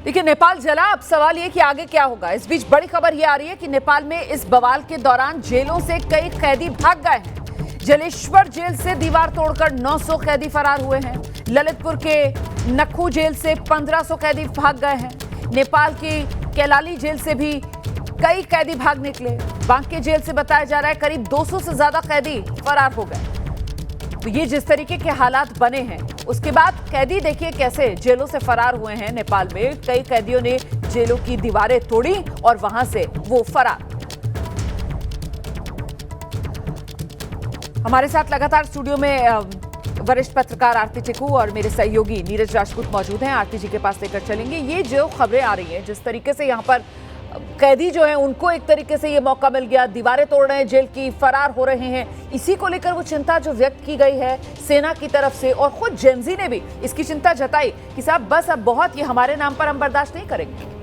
देखिए, नेपाल जला, अब सवाल ये कि आगे क्या होगा। इस बीच बड़ी खबर ये आ रही है कि नेपाल में इस बवाल के दौरान जेलों से कई कैदी भाग गए हैं। जलेश्वर जेल से दीवार तोड़कर 900 कैदी फरार हुए हैं। ललितपुर के नक्खू जेल से 1500 कैदी भाग गए हैं। नेपाल की कैलाली जेल से भी कई कैदी भाग निकले। बांके जेल से बताया जा रहा है करीब 200 से ज्यादा कैदी फरार हो गए। तो ये जिस तरीके के हालात बने हैं, उसके बाद कैदी देखिए कैसे जेलों से फरार हुए हैं। नेपाल में कई कैदियों ने जेलों की दीवारें तोड़ी और वहां से वो फरार। हमारे साथ लगातार स्टूडियो में वरिष्ठ पत्रकार आरती चिकू और मेरे सहयोगी नीरज राजपूत मौजूद हैं। आरती जी के पास लेकर चलेंगे। ये जो खबरें आ रही हैं, जिस तरीके से यहाँ पर कैदी जो है उनको एक तरीके से ये मौका मिल गया, दीवारें तोड़ रहे हैं जेल की, फरार हो रहे हैं, इसी को लेकर वो चिंता जो व्यक्त की गई है सेना की तरफ से, और खुद जेनजी ने भी इसकी चिंता जताई कि साहब बस अब बहुत, ये हमारे नाम पर हम बर्दाश्त नहीं करेंगे।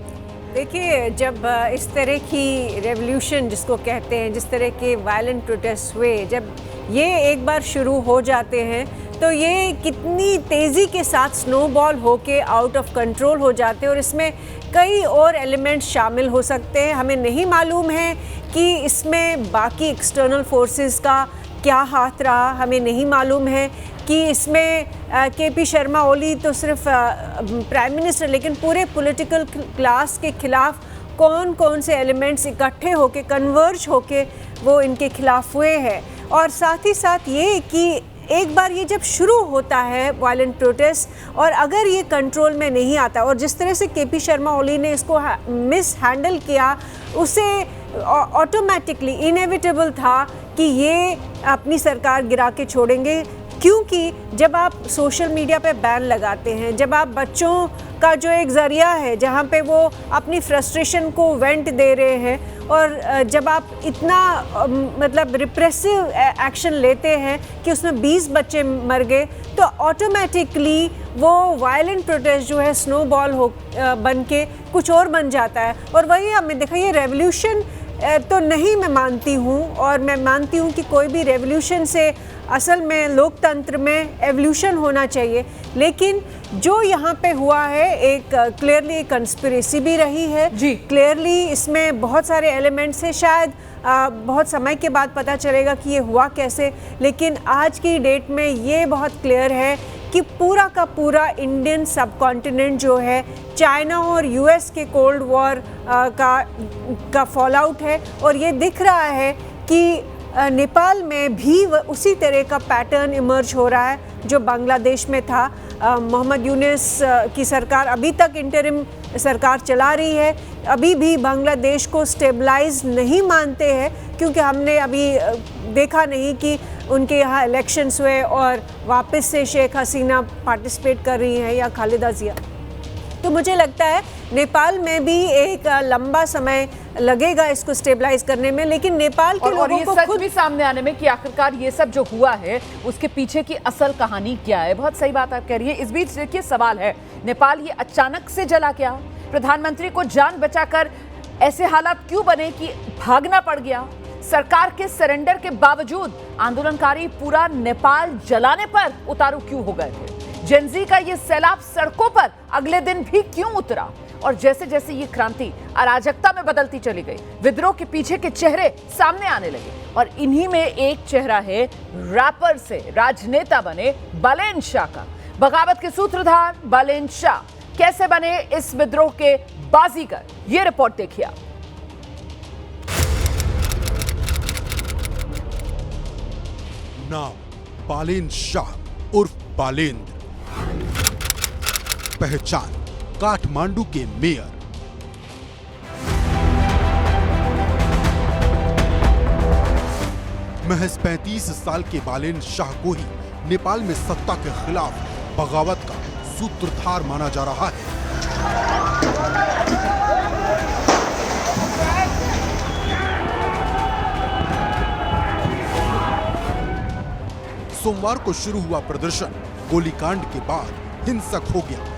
देखिए, जब इस तरह की रेवोल्यूशन जिसको कहते हैं, जिस तरह के वायलेंट प्रोटेस्ट हुए, जब ये एक बार शुरू हो जाते हैं तो ये कितनी तेज़ी के साथ स्नोबॉल होके आउट ऑफ कंट्रोल हो जाते हैं और इसमें कई और एलिमेंट्स शामिल हो सकते हैं। हमें नहीं मालूम है कि इसमें बाकी एक्सटर्नल फोर्सेस का क्या हाथ रहा। हमें नहीं मालूम है कि इसमें केपी शर्मा ओली तो सिर्फ प्राइम मिनिस्टर, लेकिन पूरे पॉलिटिकल क्लास के खिलाफ कौन कौन से एलिमेंट्स इकट्ठे होके, कन्वर्ज होके वो इनके खिलाफ हुए हैं। और साथ ही साथ ये कि एक बार ये जब शुरू होता है वायलेंट प्रोटेस्ट और अगर ये कंट्रोल में नहीं आता, और जिस तरह से केपी शर्मा ओली ने इसको मिस हैंडल किया, उसे ऑटोमेटिकली इनएविटेबल था कि ये अपनी सरकार गिरा के छोड़ेंगे। क्योंकि जब आप सोशल मीडिया पे बैन लगाते हैं, जब आप बच्चों का जो एक ज़रिया है जहाँ पे वो अपनी फ्रस्ट्रेशन को वेंट दे रहे हैं, और जब आप इतना मतलब रिप्रेसिव एक्शन लेते हैं कि उसमें 20 बच्चे मर गए, तो ऑटोमेटिकली वो वायलेंट प्रोटेस्ट जो है स्नोबॉल हो बन के कुछ और बन जाता है। और वही हमें देखा, ये रेवोल्यूशन तो नहीं मैं मानती हूँ, और मैं मानती हूँ कि कोई भी रेवोल्यूशन से असल में लोकतंत्र में एवोल्यूशन होना चाहिए, लेकिन जो यहाँ पे हुआ है एक क्लियरली कंस्पिरेसी भी रही है जी। क्लियरली इसमें बहुत सारे एलिमेंट्स हैं। शायद बहुत समय के बाद पता चलेगा कि ये हुआ कैसे, लेकिन आज की डेट में ये बहुत क्लियर है कि पूरा का पूरा इंडियन सब कॉन्टिनेंट जो है चाइना और यूएस के कोल्ड वॉर का फॉल आउट है। और ये दिख रहा है कि नेपाल में भी उसी तरह का पैटर्न इमर्ज हो रहा है जो बांग्लादेश में था। मोहम्मद यूनुस की सरकार अभी तक इंटरिम सरकार चला रही है, अभी भी बांग्लादेश को स्टेबलाइज नहीं मानते हैं, क्योंकि हमने अभी देखा नहीं कि उनके यहाँ इलेक्शंस हुए और वापस से शेख हसीना पार्टिसिपेट कर रही हैं या खालिदा जिया। तो मुझे लगता है नेपाल में भी एक लंबा समय लगेगा इसको स्टेबलाइज करने में, लेकिन नेपाल के लोगों ये को सच खुद भी सामने आने में कि आखिरकार ये सब जो हुआ है उसके पीछे की असल कहानी क्या है। बहुत सही बात आप कह रही है। इस बीच देखिए सवाल है, नेपाल ये अचानक से जला क्या? प्रधानमंत्री को जान बचाकर ऐसे हालात क्यों बने कि भागना पड़ गया? सरकार के सरेंडर के बावजूद आंदोलनकारी पूरा नेपाल जलाने पर उतारू क्यों हो गए थे? जेनजी का ये सैलाब सड़कों पर अगले दिन भी क्यों उतरा? और जैसे जैसे ये क्रांति अराजकता में बदलती चली गई, विद्रोह के पीछे के चेहरे सामने आने लगे, और इन्हीं में एक चेहरा है रैपर से राजनेता बने बालेन शाह का। बगावत के सूत्रधार बालेन शाह कैसे बने इस विद्रोह के बाजीगर, ये रिपोर्ट देखिए आप। नाम बालेन शाह उर्फ बालेंद्र, पहचान काठमांडू के मेयर। महज 35 साल के बालेन शाह को ही नेपाल में सत्ता के खिलाफ बगावत का सूत्रधार माना जा रहा है। सोमवार को शुरू हुआ प्रदर्शन गोलीकांड के बाद हिंसक हो गया।